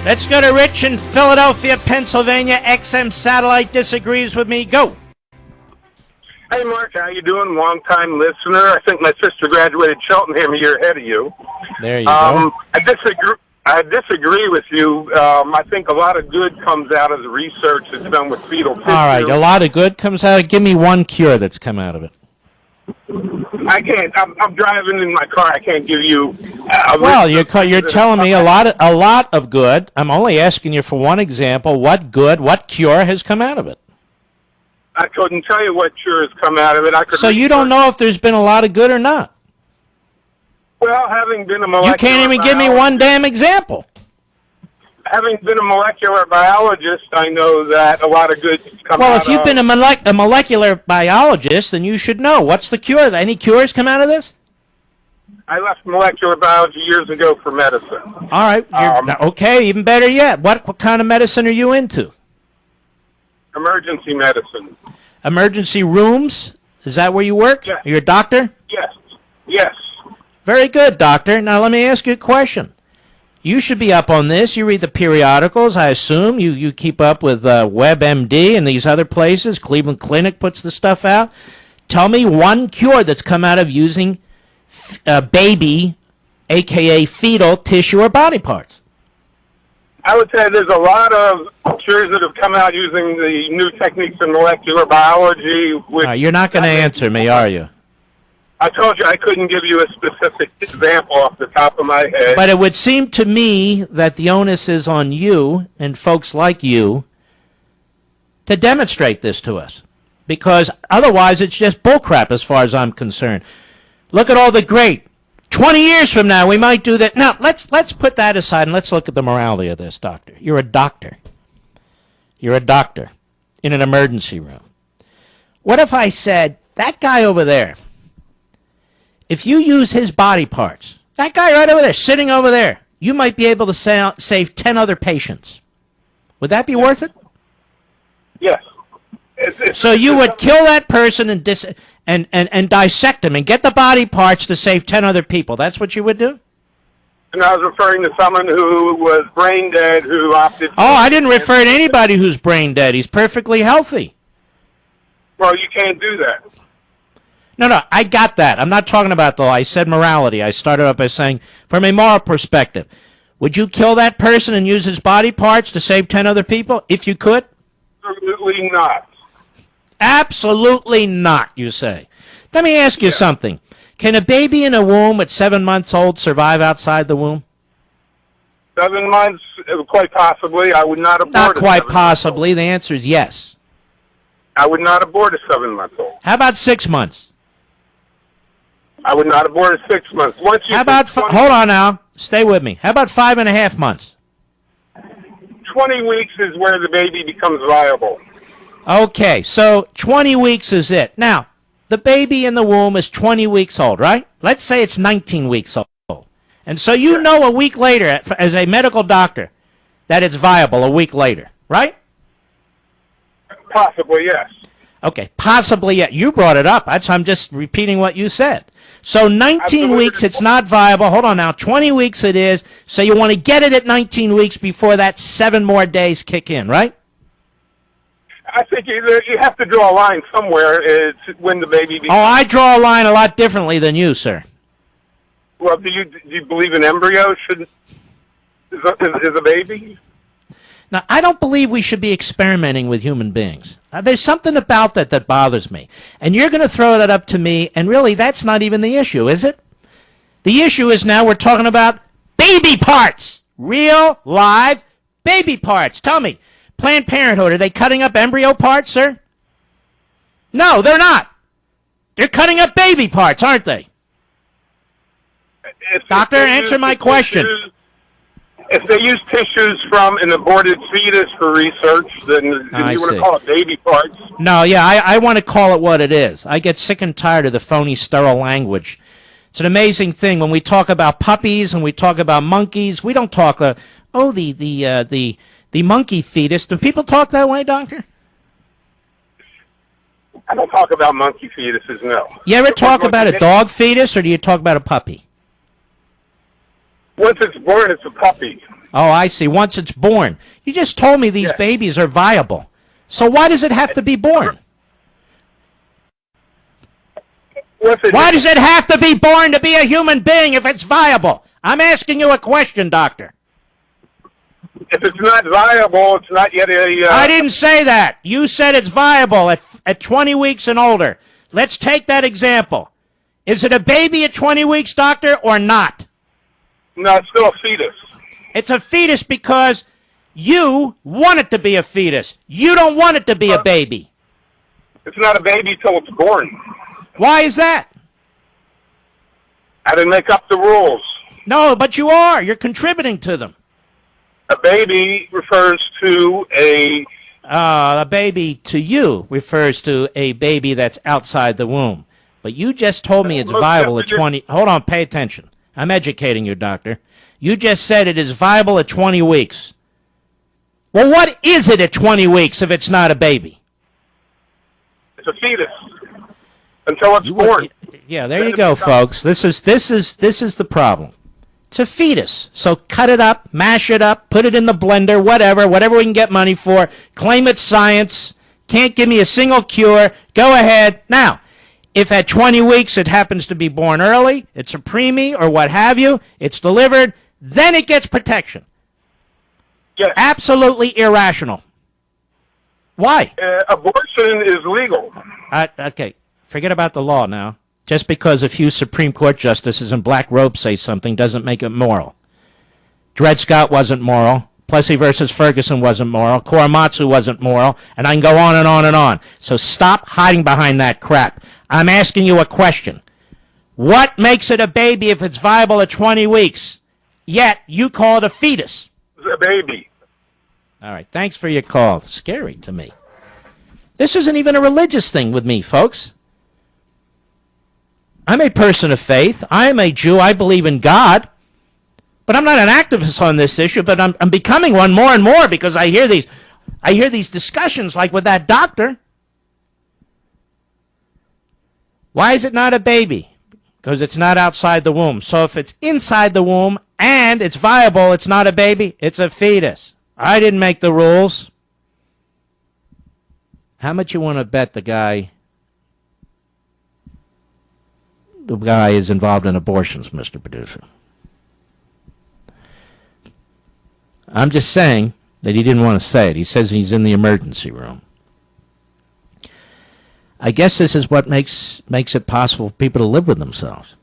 Let's go to Rich in Philadelphia, Pennsylvania. XM Satellite disagrees with me. Go. Hey, Mark, how you doing? Long-time listener. I think my sister graduated Cheltenham a year ahead of you. There you go. I disagree with you. I think a lot of good comes out of the research that's done with fetal tissue. All right, a lot of good comes out. Give me one cure that's come out of it. I can't. I'm driving in my car. I can't give you. Well, you're telling me a lot of good. I'm only asking you for one example. What cure has come out of it? I couldn't tell you what cure has come out of it. So you don't know if there's been a lot of good or not? Well, having been a molecular You can't even give me one damn example. Having been a molecular biologist, I know that a lot of good come out of... Well, if you've been a molecular biologist, then you should know. What's the cure? Any cures come out of this? I left molecular biology years ago for medicine. All right. Okay, even better yet. What kind of medicine are you into? Emergency medicine. Emergency rooms? Is that where you work? Yes. You're a doctor? Yes. Very good, doctor. Now, let me ask you a question. You should be up on this. You read the periodicals, I assume. You keep up with WebMD and these other places. Cleveland Clinic puts the stuff out. Tell me one cure that's come out of using baby, a.k.a. fetal tissue or body parts. I would say there's a lot of cures that have come out using the new techniques in molecular biology. You're not going to answer me, are you? I told you I couldn't give you a specific example off the top of my head. But it would seem to me that the onus is on you and folks like you to demonstrate this to us. Because otherwise it's just bullcrap as far as I'm concerned. Look at all the great. 20 years from now we might do that. Now, let's put that aside and let's look at the morality of this, doctor. You're a doctor. You're a doctor in an emergency room. What if I said, that guy over there, if you use his body parts, that guy right over there, sitting over there, you might be able to save 10 other patients. Would that be worth it? Yes. So you would kill that person and dissect him and get the body parts to save 10 other people. That's what you would do? And I was referring to someone who was brain dead who opted... Oh, I didn't refer to anybody who's brain dead. He's perfectly healthy. Well, you can't do that. No, I got that. I'm not talking about the law. I said morality. I started up by saying, from a moral perspective, would you kill that person and use his body parts to save 10 other people, if you could? Absolutely not. Absolutely not, you say. Let me ask you something. Can a baby in a womb at 7 months old survive outside the womb? 7 months, quite possibly. I would not abort. Not quite possibly. The answer is yes. I would not abort a 7-month-old. How about 6 months? I would not abort a 6 months. How about, hold on now, stay with me. How about 5.5 months? 20 weeks is where the baby becomes viable. Okay, so 20 weeks is it. Now, the baby in the womb is 20 weeks old, right? Let's say it's 19 weeks old. And so you know a week later, as a medical doctor, that it's viable a week later, right? Possibly, yes. Okay, possibly, yeah. You brought it up. I'm just repeating what you said. So 19 weeks, it's not viable. Hold on now. 20 weeks it is. So you want to get it at 19 weeks before that 7 more days kick in, right? I think you have to draw a line somewhere. It's when the baby becomes... Oh, I draw a line a lot differently than you, sir. Well, do you believe an embryo is a baby? Now, I don't believe we should be experimenting with human beings. There's something about that bothers me. And you're going to throw that up to me, and really, that's not even the issue, is it? The issue is now we're talking about baby parts. Real, live baby parts. Tell me, Planned Parenthood, are they cutting up embryo parts, sir? No, they're not. They're cutting up baby parts, aren't they? Doctor, answer my question. If they use tissues from an aborted fetus for research, then you want to call it baby parts. No, yeah, I want to call it what it is. I get sick and tired of the phony, sterile language. It's an amazing thing. When we talk about puppies and we talk about monkeys, we don't talk, the monkey fetus. Do people talk that way, doctor? I don't talk about monkey fetuses, no. You ever talk about a dog fetus, or do you talk about a puppy? Once it's born, it's a puppy. Oh, I see. Once it's born. You just told me these babies are viable. So why does it have to be born? Why does it have to be born to be a human being if it's viable? I'm asking you a question, doctor. If it's not viable, it's not yet a... I didn't say that. You said it's viable at 20 weeks and older. Let's take that example. Is it a baby at 20 weeks, doctor, or not? No, it's still a fetus. It's a fetus because you want it to be a fetus. You don't want it to be a baby. It's not a baby till it's born. Why is that? I didn't make up the rules. No, but you are. You're contributing to them. A baby refers to a baby to you refers to a baby that's outside the womb. But you just told me it's viable at 20. Hold on, pay attention. I'm educating you, doctor. You just said it is viable at 20 weeks. Well, what is it at 20 weeks if it's not a baby? It's a fetus until it's born. Yeah, there you go, folks. This is the problem. It's a fetus. So cut it up, mash it up, put it in the blender, whatever we can get money for. Claim it's science. Can't give me a single cure. Go ahead. Now, if at 20 weeks it happens to be born early, it's a preemie or what have you, it's delivered, then it gets protection. Yes. Absolutely irrational. Why? Abortion is legal. Okay, forget about the law now. Just because a few Supreme Court justices in black robes say something doesn't make it moral. Dred Scott wasn't moral. Plessy versus Ferguson wasn't moral. Korematsu wasn't moral. And I can go on and on and on. So stop hiding behind that crap. I'm asking you a question. What makes it a baby if it's viable at 20 weeks? Yet you call it a fetus. It's a baby. All right, thanks for your call. Scary to me. This isn't even a religious thing with me, folks. I'm a person of faith. I am a Jew. I believe in God. But I'm not an activist on this issue, but I'm becoming one more and more because I hear these discussions like with that doctor. Why is it not a baby? Because it's not outside the womb. So if it's inside the womb and it's viable, it's not a baby, it's a fetus. I didn't make the rules. How much you want to bet the guy is involved in abortions, Mr. Producer? I'm just saying that he didn't want to say it. He says he's in the emergency room. I guess this is what makes it possible for people to live with themselves.